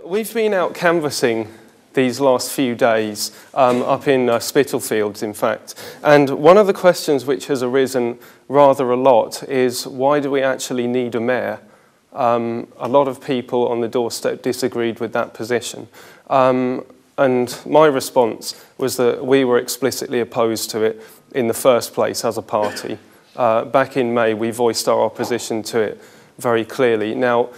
We've been out canvassing these last few days, up in Spitalfields, in fact. And one of the questions which has arisen rather a lot is, why do we actually need a mayor? A lot of people on the doorstep disagreed with that position. And my response was that we were explicitly opposed to it in the first place as a party. Back in May, we voiced our opposition to it very clearly. Now,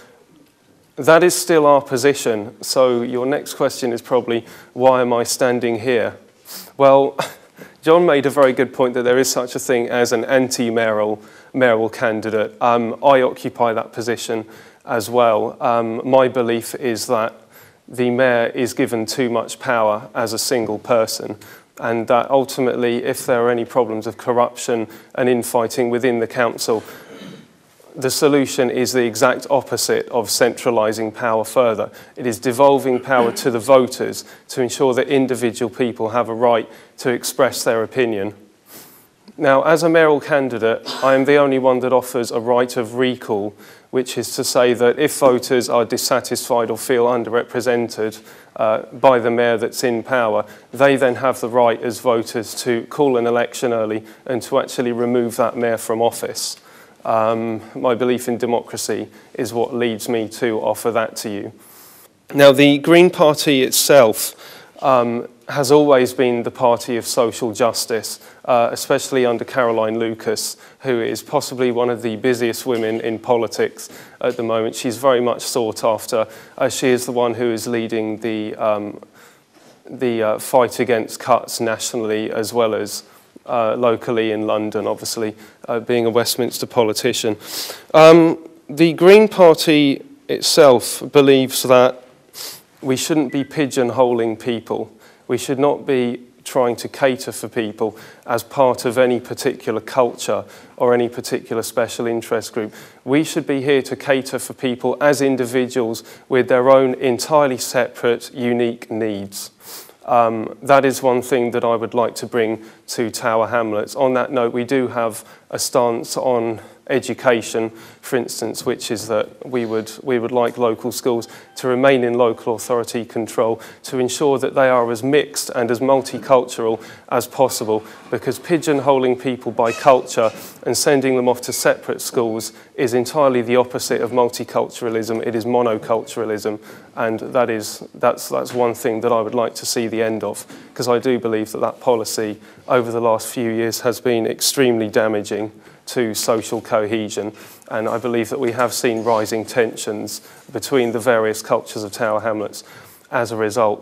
that is still our position, so your next question is probably, why am I standing here? Well, John made a very good point that there is such a thing as an anti-mayoral candidate. I occupy that position as well. My belief is that the mayor is given too much power as a single person, and that ultimately, if there are any problems of corruption and infighting within the council, the solution is the exact opposite of centralising power further. It is devolving power to the voters to ensure that individual people have a right to express their opinion. Now, as a mayoral candidate, I am the only one that offers a right of recall, which is to say that if voters are dissatisfied or feel underrepresented by the mayor that's in power, they then have the right as voters to call an election early and to actually remove that mayor from office. My belief in democracy is what leads me to offer that to you. Now, the Green Party itself has always been the party of social justice, especially under Caroline Lucas, who is possibly one of the busiest women in politics at the moment. She's very much sought after. She is the one who is leading the fight against cuts nationally as well as locally in London, obviously, being a Westminster politician. The Green Party itself believes that we shouldn't be pigeonholing people. We should not be trying to cater for people as part of any particular culture or any particular special interest group. We should be here to cater for people as individuals with their own entirely separate, unique needs. That is one thing that I would like to bring to Tower Hamlets. On that note, we do have a stance on education, for instance, which is that we would like local schools to remain in local authority control to ensure that they are as mixed and as multicultural as possible, because pigeonholing people by culture and sending them off to separate schools is entirely the opposite of multiculturalism. It is monoculturalism, and that's one thing that I would like to see the end of, because I do believe that that policy over the last few years has been extremely damaging to social cohesion, and I believe that we have seen rising tensions between the various cultures of Tower Hamlets as a result.